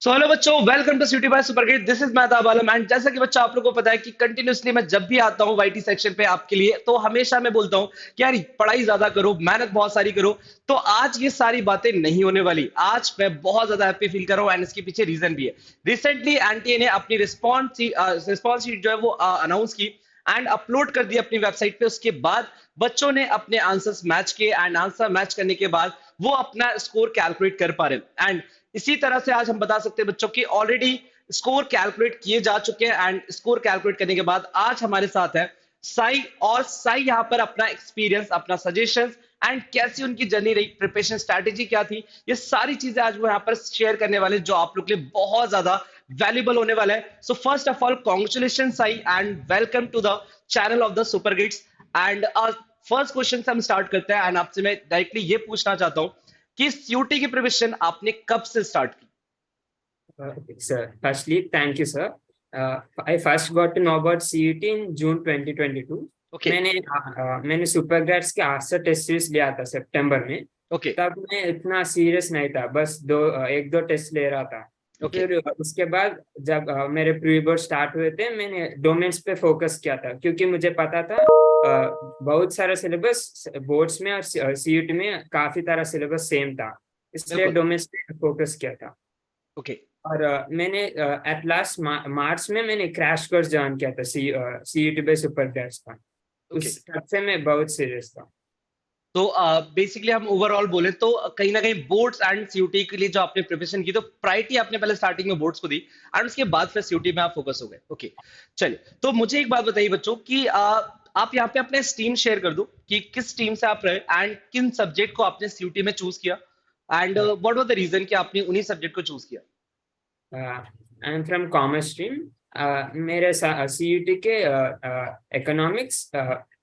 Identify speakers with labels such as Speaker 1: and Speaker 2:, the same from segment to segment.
Speaker 1: सो hello बच्चों, welcome to city by सुपरगिट। This is Mehtab Alam and जैसा कि बच्चों आप लोगों को पता है कि कंटिन्यूअसली मैं जब भी आता हूँ वाईटी सेक्शन पे आपके लिए, तो हमेशा मैं बोलता हूँ कि यार पढ़ाई ज्यादा करो, मेहनत बहुत सारी करो। तो आज ये सारी बातें नहीं होने वाली। आज मैं बहुत ज्यादा हैप्पी फील कर रहा हूँ एंड इसके पीछे रीजन भी है। रिसेंटली एनटीए ने अपनी रिस्पॉन्स शीट जो है वो अनाउंस की एंड अपलोड कर दी अपनी वेबसाइट पे। उसके बाद बच्चों ने अपने आंसर्स मैच किए एंड आंसर मैच करने के बाद वो अपना स्कोर कैलकुलेट कर पा रहे हैं। एंड इसी तरह से आज हम बता सकते हैं बच्चों की ऑलरेडी स्कोर कैलकुलेट किए जा चुके हैं एंड स्कोर कैलकुलेट करने के बाद आज हमारे साथ है साई। और साई यहाँ पर अपना एक्सपीरियंस, अपना सजेशन एंड कैसी उनकी जर्नी रही, प्रिपरेशन स्ट्रैटेजी क्या थी, ये सारी चीजें आज वो यहाँ पर शेयर करने वाले जो आप लोग के लिए बहुत ज्यादा वैल्यूबल होने वाला है। So first of all congratulation Sai and welcome to the channel of the super gits. And first question से हम स्टार्ट करते हैं एंड आपसे मैं डायरेक्टली ये पूछना चाहता हूँ कि सीयूटी की प्रिपरेशन आपने कब से स्टार्ट की?
Speaker 2: Okay, sir. Firstly, thank you, sir. I first got to know about CET in June 2022.
Speaker 1: Okay
Speaker 2: मैंने सुपर ग्रेड्स के आंसर टेस्ट सीरीज लिया था सितंबर में।
Speaker 1: ओके
Speaker 2: तब मैं इतना सीरियस नहीं था, बस एक दो टेस्ट ले रहा था।
Speaker 1: ओके
Speaker 2: फिर उसके बाद जब मेरे प्री बोर्ड स्टार्ट हुए थे, मैंने डोमेन्स पे फोकस किया था, क्योंकि मुझे पता था बहुत सारा सिलेबस बोर्ड्स में और सीईटी में काफी सारा सिलेबस सेम था, इसलिए
Speaker 1: बिल्कुल
Speaker 2: डोमेन्स पे फोकस किया था।
Speaker 1: ओके
Speaker 2: और मैंने एट लास्ट मार्च में मैंने क्रैश कोर्स ज्वाइन किया था सीईटी पे सुपर ग्रेड्स का।
Speaker 1: ओके।
Speaker 2: उस तब से मैं बहुत सीरियस था।
Speaker 1: तो बेसिकली हम ओवरऑल बोले तो कहीं ना कहीं बोर्ड्स एंड सीयूटी के लिए जो आपने प्रिपरेशन की, तो प्रायोरिटी आपने पहले स्टार्टिंग में बोर्ड्स को दी एंड उसके बाद फिर सीयूटी में आप फोकस हो गए। ओके चलिए, तो मुझे एक बात बताइए बच्चों कि आप यहाँ पे अपने स्ट्रीम शेयर कर दो कि किस स्ट्रीम से आप रहे एंड किन सब्जेक्ट को आपने सीयूटी में चूज किया and what was the reason कि आपने उन्हीं सब्जेक्ट को चूज किया?
Speaker 2: I am from commerce stream. मेरे सीईटी के economics,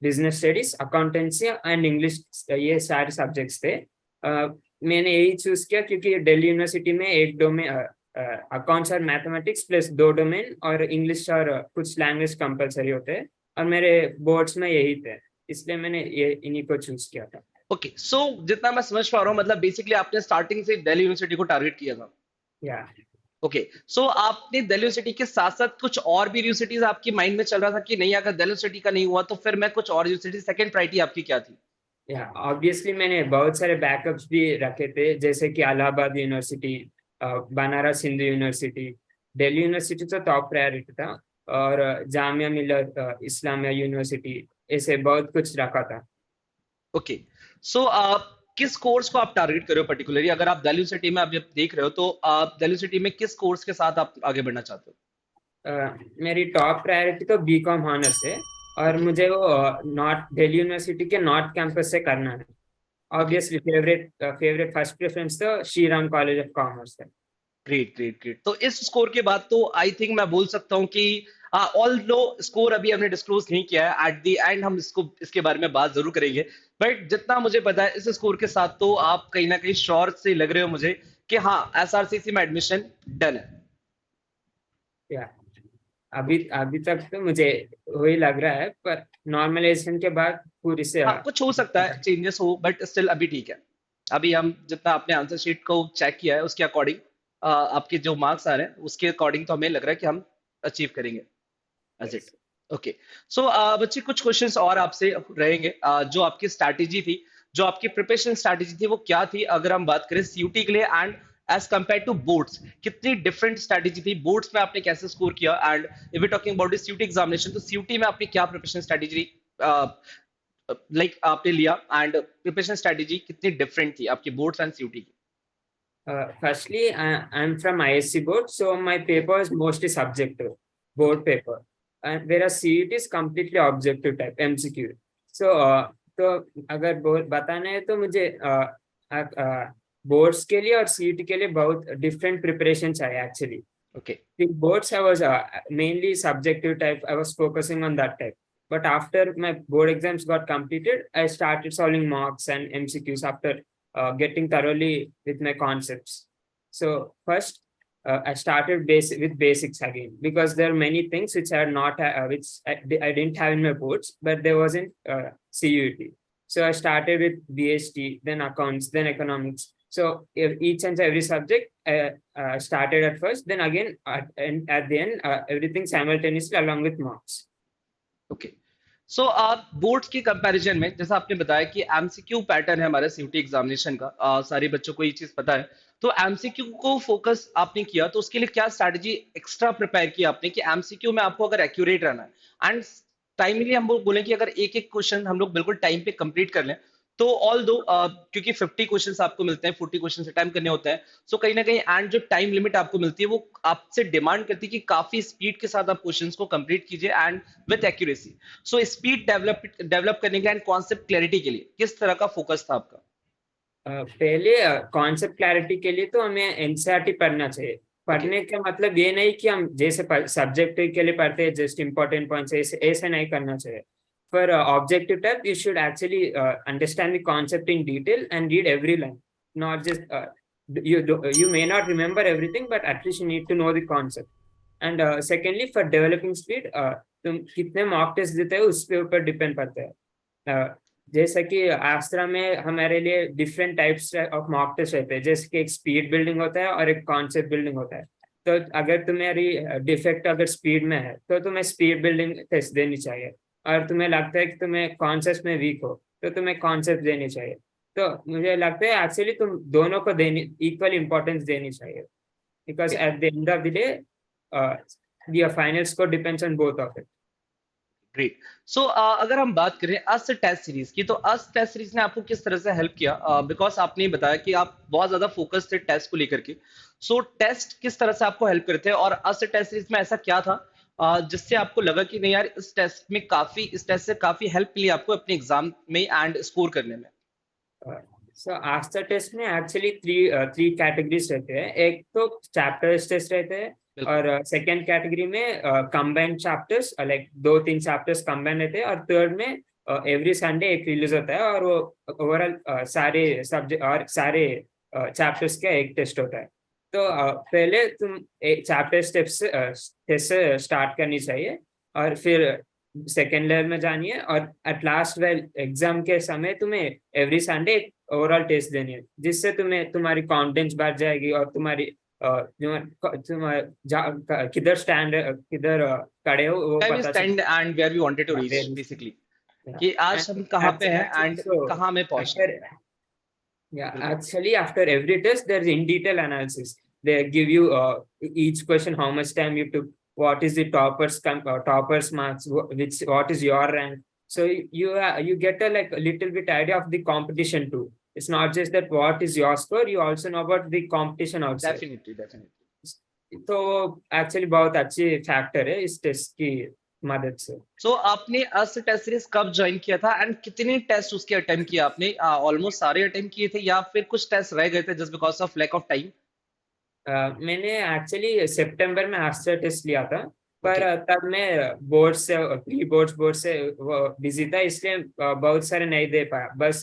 Speaker 2: business studies, accountancy and English, ये सारे सब्जेक्ट्स थे। मैंने यही चूज किया क्योंकि दिल्ली यूनिवर्सिटी में एक डोमेन अकाउंट्स और मैथमेटिक्स प्लस दो डोमेन और इंग्लिश और कुछ लैंग्वेज कंपलसरी होते हैं, और मेरे बोर्ड्स में यही थे, इसलिए मैंने ये इन्हीं को चूज किया था।
Speaker 1: ओके सो जितना मैं समझ पा रहा हूँ, मतलब बेसिकली आपने स्टार्टिंग से दिल्ली यूनिवर्सिटी को टारगेट किया था।
Speaker 2: या
Speaker 1: ओके सो आपने दिल्ली यूनिवर्सिटी के साथ साथ कुछ और भी यूनिवर्सिटीज आपकी माइंड में चल रहा था कि नहीं, अगर दिल्ली यूनिवर्सिटी का नहीं हुआ तो फिर मैं कुछ और यूनिवर्सिटी, सेकंड प्रायोरिटी आपकी क्या थी?
Speaker 2: या ऑब्वियसली मैंने बहुत सारे बैकअप्स भी रखे थे, जैसे कि Allahabad university, Banaras Hindu university, Delhi university तो टॉप प्रायोरिटी था, और जामिया मिल्लत इस्लामिया यूनिवर्सिटी, ऐसे बहुत कुछ रखा था।
Speaker 1: ओके सो आप किस कोर्स को आप टारगेट कर रहे हो पर्टिकुलरली? अगर आप दिल्ली यूनिवर्सिटी में अभी आप देख रहे हो तो आप दिल्ली यूनिवर्सिटी में किस कोर्स के साथ आप आगे बढ़ना चाहते हो?
Speaker 2: मेरी टॉप प्रायोरिटी तो बीकॉम ऑनर्स है, और
Speaker 1: ओके
Speaker 2: मुझे वो नॉर्थ दिल्ली यूनिवर्सिटी के नॉर्थ कैंपस से करना है।
Speaker 1: Okay
Speaker 2: obviously favourite favourite first preference तो Shri Ram college of commerce है।
Speaker 1: Great great great. तो इस स्कोर के बाद तो आई थिंक मैं बोल सकता हूँ कि ऑल लो स्कोर अभी हमने डिस्क्लोज नहीं किया है, एट द एंड हम इसको इसके बारे में बात जरूर करेंगे। बट जितना मुझे पता है इस स्कोर के साथ तो आप कहीं ना कहीं श्योर से लग रहे हो मुझे कि हाँ एसआरसीसी में एडमिशन डन है।
Speaker 2: या अभी अभी तक तो मुझे वही लग रहा है, पर नॉर्मलाइजेशन के बाद पूरी से
Speaker 1: हाँ कुछ हो सकता है, चेंजेस हो, बट स्टिल अभी ठीक है। अभी हम जितना आपने आंसर शीट को चेक किया है उसके अकॉर्डिंग आपके जो मार्क्स आ रहे हैं उसके अकॉर्डिंग तो हमें लग रहा है कि हम अचीव करेंगे as it.
Speaker 2: yes.
Speaker 1: Okay so बच्चे कुछ क्वेश्चंस और आपसे रहेंगे। जो आपकी स्ट्रैटेजी थी, जो आपकी प्रिपरेशन स्ट्रैटेजी थी वो क्या थी? अगर हम बात करें सीयूटी के लिए and as compare to boards, कितनी डिफरेंट स्ट्रैटेजी थी? बोर्ड्स में आपने कैसे स्कोर किया and if you talking about CUT examination, तो सीयूटी में आपने क्या प्रिपरेशन स्ट्रैटेजी लाइक आपने लिया एंड प्रिपरेशन स्ट्रैटेजी कितनी डिफरेंट थी आपकी बोर्ड्स एंड सीयूटी की?
Speaker 2: Firstly, I'm from ISC board, so my paper is mostly subjective,
Speaker 1: okay
Speaker 2: board paper, and whereas CET is completely objective type MCQ. So तो अगर board बताना है तो मुझे बोर्ड्स के लिए और सीईटी के लिए बहुत डिफरेंट प्रिपरेशन चाहिए actually.
Speaker 1: Okay
Speaker 2: In boards, I was mainly subjective type. I was focusing on that type. But after my board exams got completed, I started solving mocks and MCQs after getting thoroughly with my concepts. So first, I started with basics again, because there are many things which are not which I didn't have in my boards, but there wasn't CUT. So I started with BST, then accounts, then economics. So each and every subject started at first, then again at the end everything simultaneously along with marks.
Speaker 1: Okay. So आप boards के comparison में जैसा आपने बताया कि MCQ pattern है हमारा CUT examination का, सारे बच्चों को ये चीज पता है। तो एमसीक्यू को फोकस आपने किया तो उसके लिए क्या स्ट्रैटेजी एक्स्ट्रा प्रिपेयर किया आपने कि एमसीक्यू में आपको अगर एक्यूरेट रहना है एंड टाइमली हम लोग बोले कि अगर एक एक क्वेश्चन हम लोग बिल्कुल टाइम पे कंप्लीट कर लें तो ऑल दो क्योंकि 50 क्वेश्चंस आपको मिलते हैं, 40 क्वेश्चन अटेम्प्ट करने होते हैं, सो कहीं ना कहीं एंड जो टाइम लिमिट आपको मिलती है वो आपसे डिमांड करती है कि काफी स्पीड के साथ आप क्वेश्चंस को कंप्लीट कीजिए and with accuracy. So speed develop करने के लिए एंड कॉन्सेप्ट क्लैरिटी के लिए किस तरह का फोकस था आपका?
Speaker 2: पहले कॉन्सेप्ट क्लैरिटी के लिए तो हमें एनसीईआरटी पढ़ना चाहिए। पढ़ने का मतलब ये नहीं कि हम जैसे सब्जेक्ट के लिए पढ़ते हैं जस्ट इंपॉर्टेंट पॉइंट्स, ऐसे नहीं करना चाहिए। For objective type, you should actually understand the concept in detail and read every line, not just you may not remember everything, but at least you need to know the concept. And secondly, for developing speed, तुम कितने mock test देते हो उसके ऊपर depend करता है। जैसा कि आस्त्रा में हमारे लिए different types of mock test रहते हैं, जैसे कि एक स्पीड बिल्डिंग होता है और एक कॉन्सेप्ट बिल्डिंग होता है। तो अगर तुम्हारी डिफेक्ट अगर स्पीड में है तो तुम्हें स्पीड बिल्डिंग टेस्ट देनी चाहिए, और तुम्हें लगता है कि तुम्हें कॉन्सेप्ट में वीक हो तो तुम्हें कॉन्सेप्ट देनी चाहिए। तो मुझे लगता है एक्चुअली तुम दोनों को देनी इक्वल इंपॉर्टेंस देनी चाहिए, because at the end of the day your final score depends on both of it.
Speaker 1: Great. So अगर हम बात करें अस टेस्ट सीरीज की तो अस टेस्ट सीरीज ने आपको किस तरह से हेल्प किया? बिकॉज आपने बताया कि आप बहुत ज्यादा फोकस थे टेस्ट को लेकर के, सो टेस्ट किस तरह से आपको हेल्प करते हैं और अस टेस्ट सीरीज में ऐसा क्या था जिससे आपको लगा कि नहीं यार इस टेस्ट से काफी हेल्प मिली आपको अपने एग्जाम में एंड स्कोर करने में?
Speaker 2: सो आफ्टर टेस्ट में एक्चुअली थ्री कैटेगरीज रहते हैं। एक तो चैप्टर टेस्ट रहते हैं, और सेकेंड कैटेगरी में combined chapters, like 2-3 chapters combined रहते हैं, और थर्ड में एवरी संडे एक रिलीज होता है और वो ओवरऑल सारे सब्जेक्ट और सारे चैप्टर्स का एक टेस्ट होता है। तो पहले तुम एक चैप्टर टेस्ट से स्टार्ट करनी चाहिए और फिर सेकेंड लेवल में जानिए, और एट लास्ट वेल एग्जाम के समय तुम्हें एवरी संडे एक ओवरऑल टेस्ट देनी है, जिससे तुम्हारी कॉन्फिडेंस बढ़ जाएगी और तुम्हारी किधर स्टैंड किधर खड़े हो वो पता
Speaker 1: stand and where we wanted to reach basically, कि आज हम कहाँ पे हैं एंड कहाँ में पहुंचे।
Speaker 2: Yeah, actually, after every test, there's in detail analysis. They give you each question, how much time you took, what is the toppers marks, what is your rank. So you get a little bit idea of the competition too. It's not just that what is your score, you also know about the competition outside.
Speaker 1: Definitely.
Speaker 2: तो actually बहुत अच्छी factor है इस test की मदद से।
Speaker 1: सो आपने अस test series कब ज्वाइन किया था एंड कितने टेस्ट उसके अटेम्प्ट किया आपने? ऑलमोस्ट सारे अटेम्प्ट किए थे या फिर कुछ टेस्ट रह गए थे just because of lack of time?
Speaker 2: मैंने एक्चुअली सितंबर में आस्टर टेस्ट लिया था, पर तब मैं बोर्ड से प्री बोर्ड से बिजी था, इसलिए बहुत सारे नहीं दे पाया, बस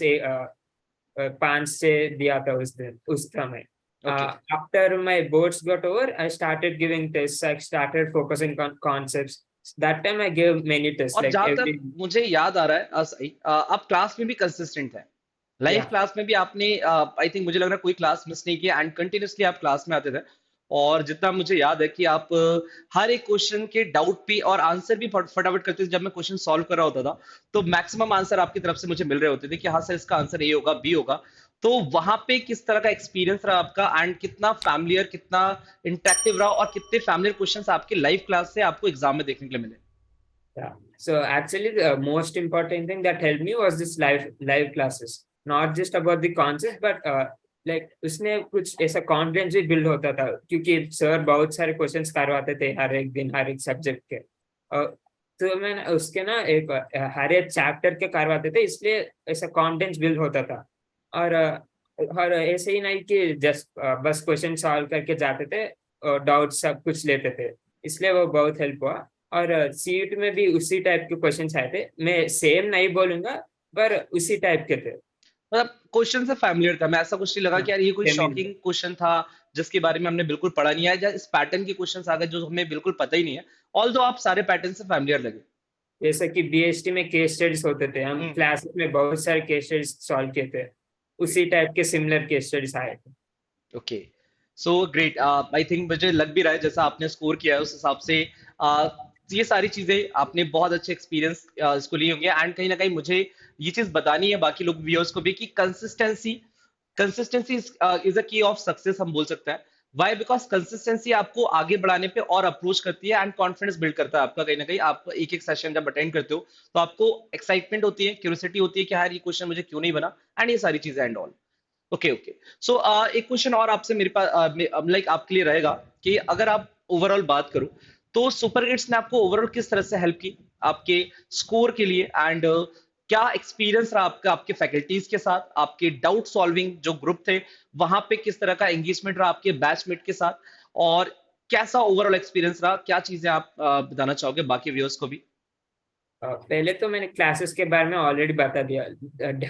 Speaker 2: 5-6 दिया था उस समय। After my boards got over, I started giving tests. I started focusing on concepts. That time I gave many tests.
Speaker 1: और जहां तक मुझे याद आ रहा है आप क्लास में भी कंसिस्टेंट है, लाइव क्लास में भी आपने आई थिंक मुझे लग रहा है कोई क्लास मिस नहीं किया एंड कंटिन्यूसली आप क्लास में आते थे। और जितना मुझे याद है कि आप हर एक क्वेश्चन के डाउट भी और आंसर भी फटाफट करते थे। जब मैं क्वेश्चन सॉल्व कर रहा होता था तो मैक्सिमम आंसर आपकी तरफ से मुझे मिल रहे होते थे कि हाँ सर इसका आंसर ए होगा, बी होगा। तो वहां पे किस तरह का एक्सपीरियंस रहा आपका एंड कितना फैमिलियर, कितना इंटरेक्टिव रहा और कितने फैमिलियर क्वेश्चंस आपके लाइव क्लास से आपको एग्जाम में देखने के लिए मिले?
Speaker 2: Yeah. So actually the most important thing that helped me was this live classes. Not just about the concept, but like उसने कुछ ऐसा कॉन्फिडेंस भी बिल्ड होता था, क्योंकि सर बहुत सारे क्वेश्चंस करवाते थे हर एक दिन हर एक सब्जेक्ट के। तो मैं उसके ना एक हर एक चैप्टर के करवाते थे, इसलिए ऐसा कॉन्फिडेंस बिल्ड होता था। और ऐसे ही नहीं कि जस्ट बस क्वेश्चन सॉल्व करके जाते थे, डाउट सब कुछ लेते थे, इसलिए वो बहुत हेल्प हुआ। और सीट में भी उसी टाइप के क्वेश्चंस आए थे, मैं सेम नहीं बोलूंगा पर उसी टाइप के थे।
Speaker 1: मतलब क्वेश्चन से फैमिलियर था, मैं ऐसा कुछ नहीं लगा कि यार ये कोई शॉकिंग क्वेश्चन था जिसके बारे में हमने बिल्कुल पढ़ा नहीं है, या इस पैटर्न के क्वेश्चंस आ गए जो हमें बिल्कुल पता ही नहीं है। ऑल्दो आप सारे पैटर्न से फैमिलियर लगे।
Speaker 2: जैसे कि बीएसटी में केस स्टडीज होते थे, हम क्लासेस में बहुत सारे केस स्टडीज सॉल्व किए थे। उसी टाइप के सिमिलर केस स्टडीज आए थे।
Speaker 1: Okay, so great. I think मुझे लग भी रहा है जैसा आपने स्कोर किया है उस हिसाब से uh, ये सारी चीजें आपने बहुत अच्छे एक्सपीरियंस इसको लिए होंगे, एंड कहीं ना कहीं मुझे ये चीज बतानी है बाकी लोग व्यूअर्स को भी कि कंसिस्टेंसी कंसिस्टेंसी इज अ की ऑफ सक्सेस हम बोल सकते हैं। वाई? बिकॉज कंसिस्टेंसी आपको आगे बढ़ाने पे और अप्रोच करती है एंड कॉन्फिडेंस बिल्ड करता है आपका। कहीं ना कहीं आप एक एक सेशन जब अटेंड करते हो तो आपको एक्साइटमेंट होती है, क्यूरियोसिटी होती है कि यार ये क्वेश्चन मुझे क्यों नहीं बना, एंड ये सारी चीजें and all. Okay okay. So एक क्वेश्चन और आपसे मेरे पास लाइक आपके लिए रहेगा कि अगर आप ओवरऑल बात करो तो सुपर गिट्स ने आपको ओवरऑल किस तरह से हेल्प की आपके स्कोर के लिए, एंड क्या एक्सपीरियंस रहा आपका आपके फैकल्टीज के साथ, आपके डाउट सॉल्विंग जो ग्रुप थे वहां पे किस तरह का एंगेजमेंट रहा आपके बैचमेट के साथ, और कैसा ओवरऑल एक्सपीरियंस रहा, क्या चीजें आप बताना चाहोगे बाकी व्यूअर्स को भी?
Speaker 2: पहले तो मैंने क्लासेस के बारे में ऑलरेडी बता दिया।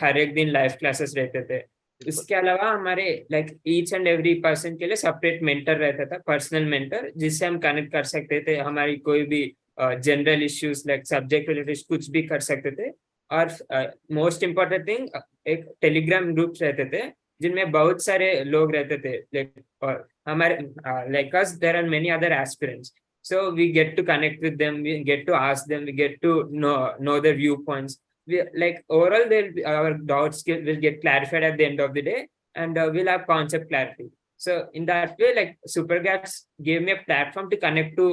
Speaker 2: हर एक दिन लाइव क्लासेस रहते थे।
Speaker 1: बिल्कुल।
Speaker 2: इसके अलावा हमारे like each and every person के लिए सेपरेट मेंटर रहता था, पर्सनल मेंटर, जिससे हम कनेक्ट कर सकते थे। हमारी कोई भी general issues like subject related कुछ भी कर सकते थे। और मोस्ट इम्पोर्टेंट थिंग, एक टेलीग्राम ग्रुप रहते थे जिनमें बहुत सारे लोग रहते थे। लाइक और हमारे like us there are many other aspirants, so we get to connect with them, we get to ask them, we get to know their viewpoints. We like overall our doubts will get clarified at the end of the day, and we'll have concept clarity. So in that way, like Supergats gave me a platform to connect to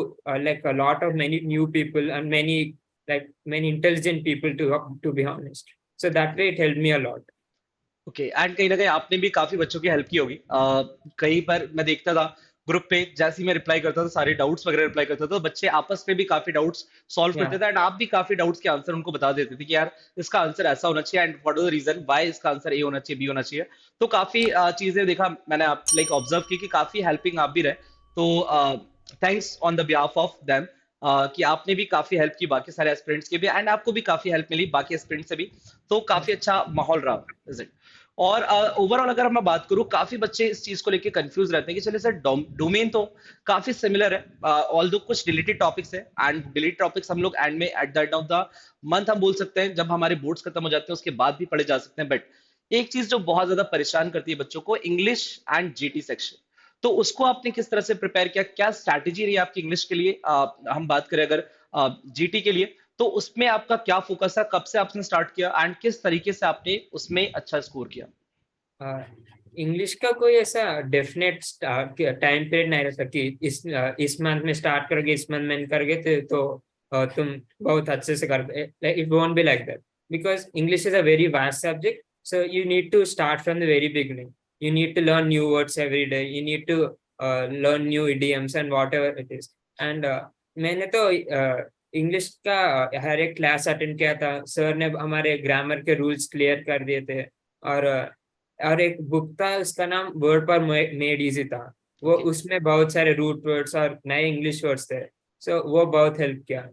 Speaker 2: like a lot of many new people and many intelligent people, to be honest. So that way it helped me a lot.
Speaker 1: Okay, and कहीं ना कहीं आपने भी काफी बच्चों की help की होगी। कई बार मैं देखता था ग्रुप पे जैसे ही मैं रिप्लाई करता था, सारे डाउट्स वगैरह रिप्लाई करता था, तो बच्चे आपस में भी काफी डाउट्स सॉल्व करते
Speaker 2: Yeah.
Speaker 1: थे, एंड आप भी काफी डाउट्स के आंसर उनको बता देते थे कि यार इसका आंसर ऐसा होना चाहिए, and what is the reason why इसका आंसर ए होना चाहिए, बी होना चाहिए। तो काफी चीजें देखा मैंने, आप लाइक ऑब्जर्व की कि काफी हेल्पिंग आप भी रहे। तो thanks on the behalf of them कि आपने भी काफी हेल्प की बाकी सारे एस्पिरेंट्स के भी, एंड आपको भी काफी हेल्प मिली बाकी एस्पिरेंट्स से भी। तो काफी अच्छा माहौल रहा, इज इट? और ओवरऑल अगर मैं बात करूं, काफी बच्चे इस चीज को लेके कंफ्यूज रहते हैं कि चलिए सर डोमेन तो काफी सिमिलर है, ऑल दो कुछ डिलीटेड टॉपिक्स है, एंड डिलीटेड टॉपिक्स हम लोग एंड में eight the end of the month हम बोल सकते हैं जब हमारे बोर्ड्स खत्म हो जाते हैं उसके बाद भी पढ़े जा सकते हैं। बट एक चीज जो बहुत ज्यादा परेशान करती है बच्चों को, इंग्लिश एंड जीटी सेक्शन। तो उसको आपने किस तरह से प्रिपेयर किया, क्या स्ट्रैटेजी रही आपकी इंग्लिश के लिए? हम बात करें अगर जीटी के लिए, तो उसमें आपका क्या फोकस है, कब से आपने स्टार्ट किया, एंड किस तरीके से आपने उसमें अच्छा स्कोर किया?
Speaker 2: इंग्लिश का कोई ऐसा डेफिनेट टाइम पीरियड नहीं रहता कि इस मंथ में स्टार्ट करोगे, इस मंथ में करोगे तुम बहुत अच्छे से कर। It won't be like that, because English is a very vast subject. So you need to start from the very beginning. You need to learn new words every day, you need to learn new idioms and whatever it is. And मैंने तो English का हर एक class attend किया था। Sir ने हमारे grammar के rules clear कर दिए थे। और और एक बुक था, उसका नाम वर्ड पर मेड इजी था। वो
Speaker 1: ओके।
Speaker 2: उसमें बहुत सारे रूट वर्ड्स और नए इंग्लिश वर्ड्स थे। सो वो बहुत हेल्प किया।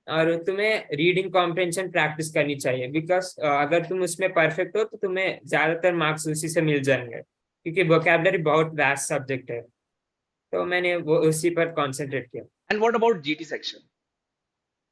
Speaker 2: और तुम्हें रीडिंग कॉम्प्रिहेंशन प्रैक्टिस करनी चाहिए, बिकॉज अगर तुम उसमें परफेक्ट हो तो तुम्हें ज्यादातर मार्क्स उसी से मिल जाएंगे, क्योंकि वोकैबुलरी बहुत वास्ट सब्जेक्ट है। तो मैंने वो उसी पर कॉन्सेंट्रेट किया।
Speaker 1: And what about GT section?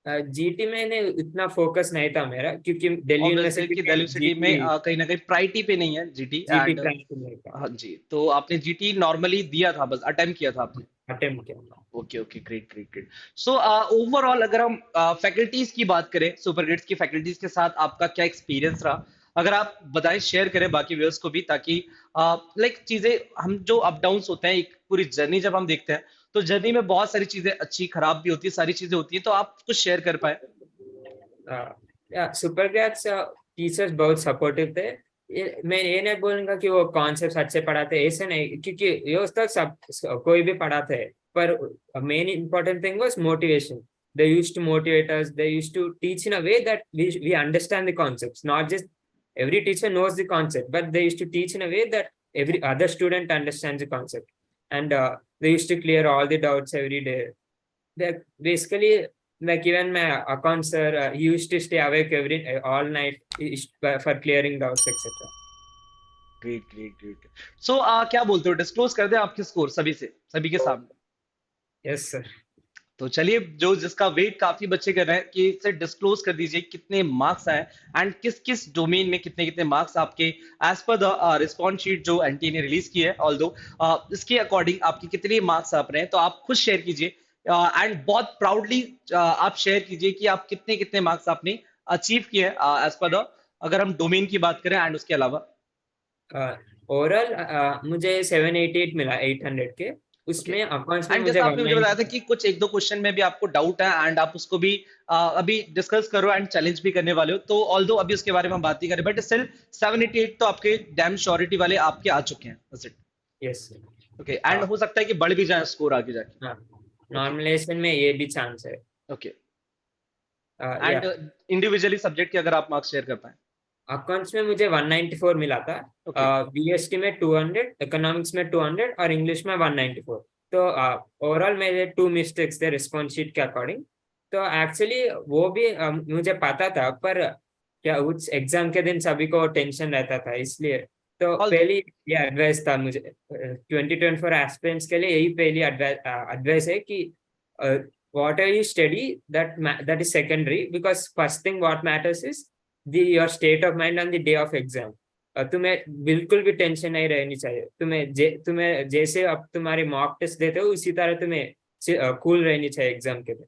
Speaker 2: GT में ने इतना फोकस नहीं था मेरा, क्योंकि दिल्ली
Speaker 1: ऑब्वियसली
Speaker 2: यूनिवर्सिटी
Speaker 1: कि
Speaker 2: में
Speaker 1: दिल्ली सिटी में
Speaker 2: जीटी
Speaker 1: कहीं ना कहीं प्रायोरिटी पे नहीं है जीटी,
Speaker 2: जीटी
Speaker 1: एंड
Speaker 2: प्राइम नहीं था।
Speaker 1: हाँ जी, तो आपने जीटी नॉर्मली दिया था, बस अटेम्प्ट किया था आपने?
Speaker 2: अटेम्प्ट किया।
Speaker 1: Okay okay, great great great. So overall अगर हम फैकल्टीज की बात करें, सुपर ग्रेड्स की फैकल्टीज के साथ आपका क्या एक्सपीरियंस रहा, अगर आप बताएं, शेयर करें बाकी व्यूअर्स को भी, ताकि लाइक चीजें, हम जो अप डाउन्स होते हैं एक पूरी जर्नी जब हम देखते हैं तो जर्नी में बहुत सारी चीजें अच्छी खराब भी होती है, सारी चीजें होती हैं, तो आप कुछ शेयर कर पाए?
Speaker 2: सुपर ग्रेड्स टीचर्स बहुत सपोर्टिव थे। मैं ये नहीं बोलूंगा कि वो कॉन्सेप्ट्स अच्छे पढ़ाते, ऐसे नहीं, क्योंकि ये उस तक सब कोई भी पढ़ाते है। पर main important thing was motivation. They used to motivate us. They used to teach in a way that we understand the concepts. Not just every teacher knows the concept, but they used to teach in a way that every other student understands the concept. And they used to clear all the doubts every day. They basically, like even my account sir, he used to stay awake all night for clearing doubts, etc.
Speaker 1: Great great great. So क्या बोलते हो, disclose कर दें आपके score सभी से, सभी के सामने?
Speaker 2: Yes, sir.
Speaker 1: तो चलिए, जो जिसका वेट काफी बच्चे कर रहे हैं, कि इसे डिस्क्लोज कर दीजिए कितने मार्क्स आए एंड किस किस डोमेन में कितने कितने मार्क्स आपके, as per the response sheet जो एनटी ने रिलीज की है, ऑल्दो इसके अकॉर्डिंग आपके कितने मार्क्स आ रहे हैं, तो आप खुद शेयर कीजिए एंड बहुत प्राउडली आप शेयर कीजिए कि आप कितने कितने मार्क्स आपने अचीव किए एज पर द, अगर हम डोमेन की बात करें एंड उसके अलावा।
Speaker 2: ओवरऑल मुझे 788 मिला 800 के,
Speaker 1: ओके,
Speaker 2: उसमें अकाउंट्स में
Speaker 1: एंड
Speaker 2: मुझे
Speaker 1: जैसा आपने मुझे बताया था
Speaker 2: 190।
Speaker 1: कि कुछ एक दो क्वेश्चन में भी आपको डाउट है एंड आप उसको भी अभी डिस्कस करो एंड चैलेंज भी करने वाले हो, तो ऑल्दो अभी उसके बारे में हम बात नहीं करें, बट स्टिल 788 तो आपके डैम श्योरिटी वाले आपके आ चुके हैं।
Speaker 2: यस।
Speaker 1: ओके, एंड हो सकता है कि बढ़ भी जाए स्कोर आगे
Speaker 2: हाँ,
Speaker 1: जाके। ओके।
Speaker 2: नॉर्मलाइजेशन में ये भी चांस है।
Speaker 1: ओके,
Speaker 2: या
Speaker 1: एंड इंडिविजुअली सब्जेक्ट के अगर आप मार्क्स शेयर कर पाए।
Speaker 2: अकाउंट्स में मुझे 194 मिला था,
Speaker 1: ओके।
Speaker 2: बीएसटी में 200, इकोनॉमिक्स में 200 और इंग्लिश में 194। तो ओवरऑल मेरे 2 मिस्टेक्स थे रिस्पॉन्स शीट के अकॉर्डिंग। तो एक्चुअली वो भी मुझे पता था, पर क्या उस एग्जाम के दिन सभी को टेंशन रहता था, इसलिए तो
Speaker 1: ऑल्दो
Speaker 2: पहली ये एडवाइस था मुझे 2024 एस्पिरेंट्स के लिए, यही पहली एडवाइस है कि what are you study, that is secondary, because first thing what matters is your state of mind on the day of exam। तुम्हें बिल्कुल भी टेंशन नहीं रहनी चाहिए, तुम्हें जैसे अब तुम्हारे मॉक टेस्ट देते हो उसी तरह तुम्हें कूल रहनी चाहिए एग्जाम के दिन।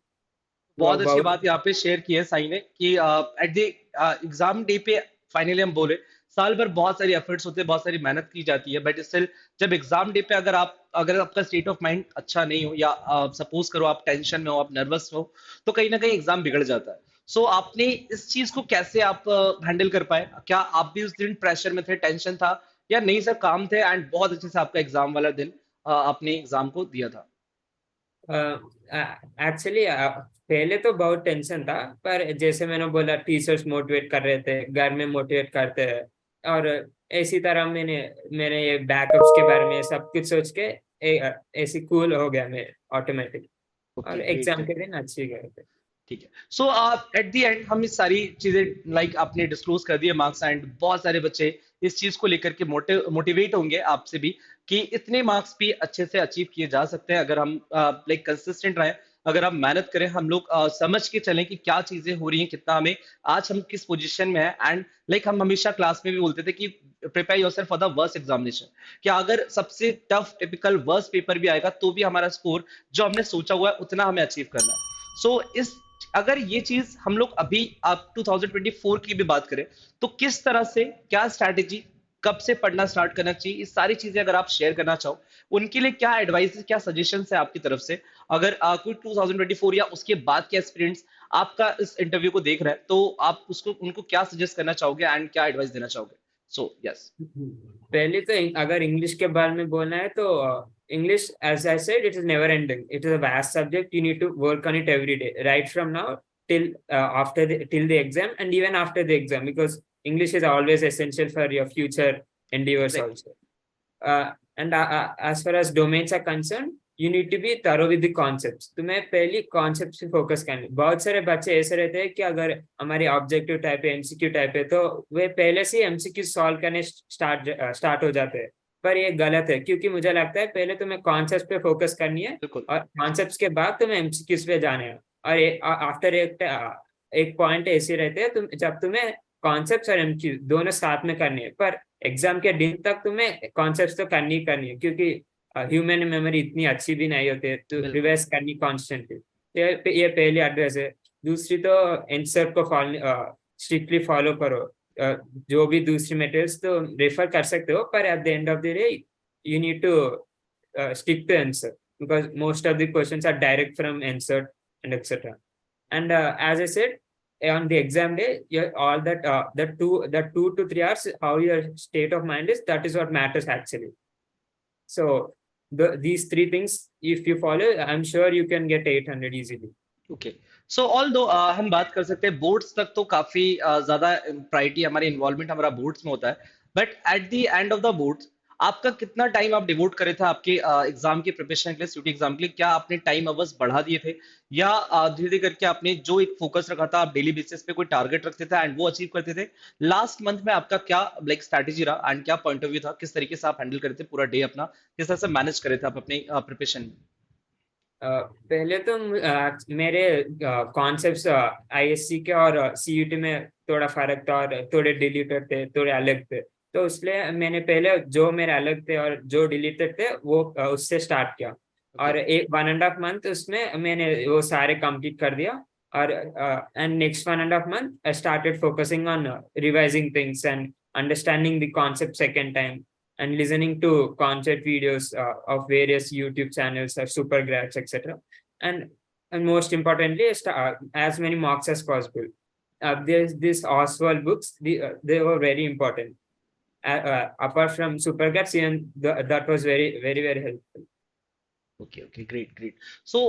Speaker 2: वो
Speaker 1: बहुत अच्छी
Speaker 2: बहुत।
Speaker 1: बात यहाँ पे शेयर की है साई ने कि एट द एग्जाम डे पे फाइनली हम बोले, साल भर बहुत सारी एफर्ट्स होते हैं, बहुत सारी मेहनत की जाती है, बट स्टिल जब एग्जाम डे पे अगर आपका स्टेट ऑफ माइंड अच्छा नहीं हो, या सपोज करो आप टेंशन में हो, आप नर्वस हो, तो कहीं ना कहीं एग्जाम बिगड़ जाता है। सो आपने इस चीज को कैसे आप हैंडल कर पाए? क्या आप भी उस दिन प्रेशर में थे, टेंशन था, या नहीं सर काम थे एंड बहुत अच्छे से आपका एग्जाम वाला दिन आपने एग्जाम को दिया था?
Speaker 2: एक्चुअली पहले तो बहुत टेंशन था, पर जैसे मैंने बोला टीचर्स मोटिवेट कर रहे थे, घर में मोटिवेट करते हैं, और इसी तरह मैंने मैंने ये बैकअप्स के बारे में सब कुछ सोच के ऐसी कूल हो गया मैं ऑटोमेटिक, और
Speaker 1: ओके,
Speaker 2: एग्जाम
Speaker 1: ग्रेट।
Speaker 2: के दिन अच्छी गए थे।
Speaker 1: ठीक है। सो एट द एंड हम इस सारी चीजें लाइक आपने डिस्क्लोज कर दिए मार्क्स, एंड बहुत सारे बच्चे इस चीज को लेकर के मोटिवेट होंगे आपसे भी, कि इतने मार्क्स भी अच्छे से अचीव किए जा सकते हैं अगर हम लाइक कंसिस्टेंट रहे, अगर हम मेहनत करें, हम लोग समझ के चलें कि क्या चीजें हो रही हैं, कितना हमें आज हम किस पोजीशन में है, एंड लाइक हम हमेशा क्लास में भी बोलते थे कि prepare yourself for the worst examination, कि अगर सबसे टफ टिपिकल वर्स्ट पेपर भी आएगा तो भी हमारा स्कोर जो हमने सोचा हुआ है उतना हमें अचीव करना है। सो इस अगर ये चीज हम लोग अभी आप 2024 की भी बात करें, तो किस तरह से, क्या स्ट्रैटेजी, कब से पढ़ना स्टार्ट करना चाहिए, इस सारी चीजें अगर आप शेयर करना चाहो, उनके लिए क्या एडवाइस, क्या सजेशन है आपकी तरफ से? अगर कोई 2024 या उसके बाद के एक्सपीरियंस आपका इस इंटरव्यू को देख रहा है, तो आप उसको उनको क्या सजेस्ट करना चाहोगे एंड क्या एडवाइस देना चाहोगे? So yes.
Speaker 2: पहले तो अगर इंग्लिश के बारे में बोलना है तो English, as I said, it is never ending, it is a vast subject, you need to work on it every day, right from now till till the exam and even after the exam, because English is always essential for your future endeavors
Speaker 1: exactly.
Speaker 2: also। And as far as domains are concerned, you need to be thorough with the concepts। तुम्हें पहली concept पे focus करनी। बहुत सारे बच्चे ऐसे रहते हैं कि अगर हमारी ऑब्जेक्टिव टाइप है, एमसीक्यू टाइप है, तो वे पहले से एमसीक्यू सॉल्व करने स्टार्ट हो जाते हैं, पर ये गलत है, क्योंकि मुझे लगता है पहले तुम्हें कॉन्सेप्ट पे फोकस करनी है,
Speaker 1: बिल्कुल।
Speaker 2: और कॉन्सेप्ट के बाद तुम्हें एमसीक्यूज पे जाने हैं। और आफ्टर एक पॉइंट ऐसे रहते हैं तुम, जब तुम्हें कॉन्सेप्ट्स और एमसीक्यू दोनों साथ में करनी है, पर एग्जाम के दिन तक तुम्हें कॉन्सेप्ट्स तो करनी ही करनी है, क्योंकि ह्यूमन मेमोरी इतनी अच्छी भी नहीं होती है, तो
Speaker 1: बिल्कुल।
Speaker 2: रिवाइज करनी कॉन्स्टेंटली। ये पहली एडवाइस है। दूसरी तो आंसर को स्ट्रिक्टली फॉलो करो। जो भी दूसरी मटेरियल्स तो रेफर कर सकते हो, पर eight the end of the day you need to stick to answer, because most of the questions are direct from answer and etc. And as I said, on the exam day, all that the 2 to 3 hours, how your state of mind is, that is what matters actually. So these three things, if you follow, I'm sure you can get 800 easily।
Speaker 1: Okay. So all दो हम बात कर सकते हैं boards तक, तो काफी ज्यादा प्रायोरिटी हमारी इन्वॉल्वमेंट हमारा बोर्ड्स में होता है, but at the end of the boards आपका कितना टाइम आप डिवोट करे थे आपके एग्जाम की प्रिपरेशन के लिए, सीयूटी एग्जाम के लिए? क्या आपने टाइम अवर्स बढ़ा दिए थे, या धीरे धीरे करके आपने जो एक फोकस रखा था, आप डेली बेसिस पे कोई टारगेट रखते थे एंड वो अचीव करते थे? लास्ट मंथ में आपका क्या लाइक स्ट्रैटेजी रहा एंड क्या पॉइंट ऑफ व्यू था, किस तरीके से आप हैंडल करते थे पूरा डे अपना, किस तरह से मैनेज करे थे आप अपने प्रिपरेशन में?
Speaker 2: पहले तो मेरे कॉन्सेप्ट्स आईएससी के और सीयूटी में थोड़ा फर्क था और थोड़े डिलीटेड थे, थोड़े अलग थे। तो इसलिए मैंने पहले जो मेरे अलग थे और जो डिलीटेड थे वो उससे स्टार्ट किया। और
Speaker 1: ओके
Speaker 2: एक 1.5 मंथ उसमें मैंने वो सारे कंप्लीट कर दिया। और and next 1.5 month I started focusing on revising things and understanding the concept second time and listening to concept videos of various YouTube channels or super grads, etc. And most importantly, as many mocks as possible. There's this Oswald books. They were very important. Apart from super grads, even that was very very very helpful.
Speaker 1: Okay okay great great so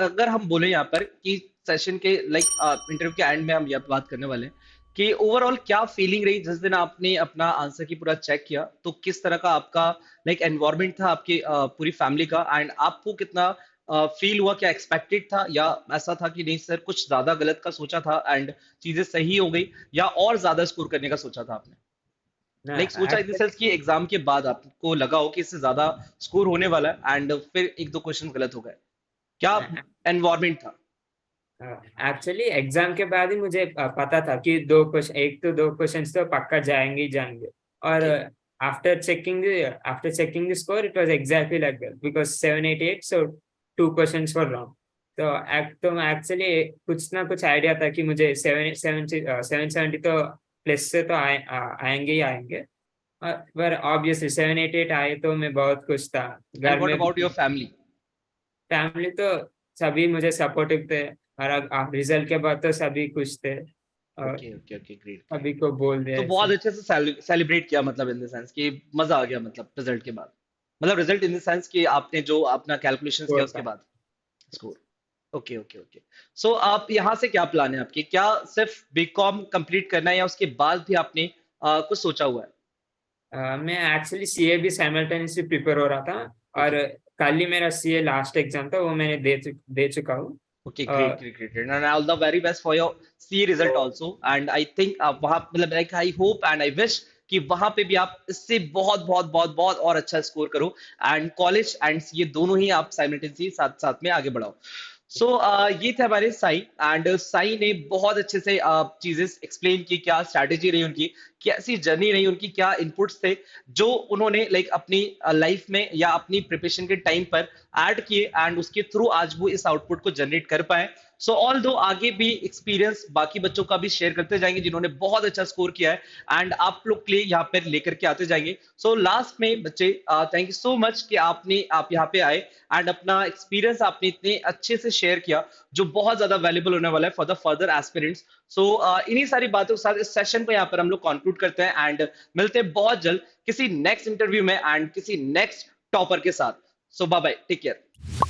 Speaker 1: अगर हम बोले यहाँ पर कि session के like interview के and में हम यह बात करने वाले हैं कि ओवरऑल क्या फीलिंग रही जिस दिन आपने अपना आंसर की पूरा चेक किया, तो किस तरह का आपका लाइक एनवायरनमेंट था आपकी पूरी फैमिली का, एंड आपको कितना फील हुआ, क्या एक्सपेक्टेड था या ऐसा था कि नहीं सर कुछ ज्यादा गलत का सोचा था एंड चीजें सही हो गई, या और ज्यादा स्कोर करने का सोचा था आपने? लाइक सोचा इन द
Speaker 2: Actually,
Speaker 1: सेंस कि एग्जाम के बाद आपको लगा हो कि इससे ज्यादा स्कोर होने वाला है एंड फिर एक दो क्वेश्चन गलत हो गए, क्या एनवायरनमेंट था?
Speaker 2: एक्चुअली एग्जाम के बाद ही मुझे पता था कि दो क्वेश्चन, एक तो दो क्वेश्चंस तो पक्का जाएंगे ही जाएंगे। और
Speaker 1: okay
Speaker 2: after checking the score it was exactly like that because 788 so two questions were wrong. तो एक्चुअली कुछ ना कुछ आइडिया था कि मुझे 770 तो प्लस से तो आएंगे ही आएंगे। पर ऑब्वियसली 788 आए तो मैं बहुत खुश था।
Speaker 1: एंड
Speaker 2: घर
Speaker 1: व्हाट
Speaker 2: में
Speaker 1: अबाउट योर फैमिली?
Speaker 2: फैमिली तो सभी मुझे सपोर्टिव थे और रिजल्ट के बाद तो सभी खुश थे और
Speaker 1: okay okay okay great great.
Speaker 2: सभी को बोल दिया
Speaker 1: तो बहुत
Speaker 2: ऐसे।
Speaker 1: अच्छे से सेलिब्रेट किया, मतलब इन द सेंस कि मजा आ गया, मतलब रिजल्ट के बाद, मतलब रिजल्ट इन द सेंस कि आपने जो अपना कैलकुलेशंस किया
Speaker 2: और
Speaker 1: उसके
Speaker 2: था।
Speaker 1: बाद score. Okay okay okay. So आप यहाँ से क्या प्लान है आपके, क्या सिर्फ बीकॉम कंप्लीट करना है या उसके बाद भी आपने कुछ सोचा हुआ है?
Speaker 2: मैं एक्चुअली सीए भी साइमल्टेनियसली प्रिपेयर हो रहा था।
Speaker 1: ओके
Speaker 2: और कल ही मेरा सीए लास्ट एग्जाम था, वो मैंने दे चुका हूँ।
Speaker 1: Okay
Speaker 2: uh,
Speaker 1: great great great and all the very best for your C result also, and I think आप वहां मतलब like I hope and I wish कि वहां पे भी आप इससे बहुत बहुत बहुत बहुत और अच्छा स्कोर करो एंड कॉलेज एंड सीए दोनों ही आप साइमल्टेनियसली साथ साथ में आगे बढ़ाओ। सो ये थे हमारे साई, एंड साई ने बहुत अच्छे से चीजें एक्सप्लेन की, क्या स्ट्रैटेजी रही उनकी, कैसी जर्नी रही उनकी, क्या इनपुट्स थे जो उन्होंने लाइक अपनी लाइफ में या अपनी प्रिपरेशन के टाइम पर ऐड किए एंड उसके थ्रू आज वो इस आउटपुट को जनरेट कर पाए। सो ऑल दो आगे भी एक्सपीरियंस बाकी बच्चों का भी शेयर करते जाएंगे जिन्होंने बहुत अच्छा स्कोर किया है एंड आप लोग के लिए यहाँ पर लेकर के आते जाएंगे। सो लास्ट में बच्चे थैंक यू सो मच कि आप यहाँ पे आए एंड अपना एक्सपीरियंस आपने इतने अच्छे से शेयर किया जो बहुत ज्यादा वैल्यूबल होने वाला है फॉर द फर्दर एस्पिरेंट्स। सो इन्हीं सारी बातों के साथ इस सेशन को यहाँ पर हम लोग कंक्लूड करते हैं एंड मिलते हैं बहुत जल्द किसी नेक्स्ट इंटरव्यू में एंड किसी नेक्स्ट टॉपर के साथ। सो बाय बाय, टेक केयर।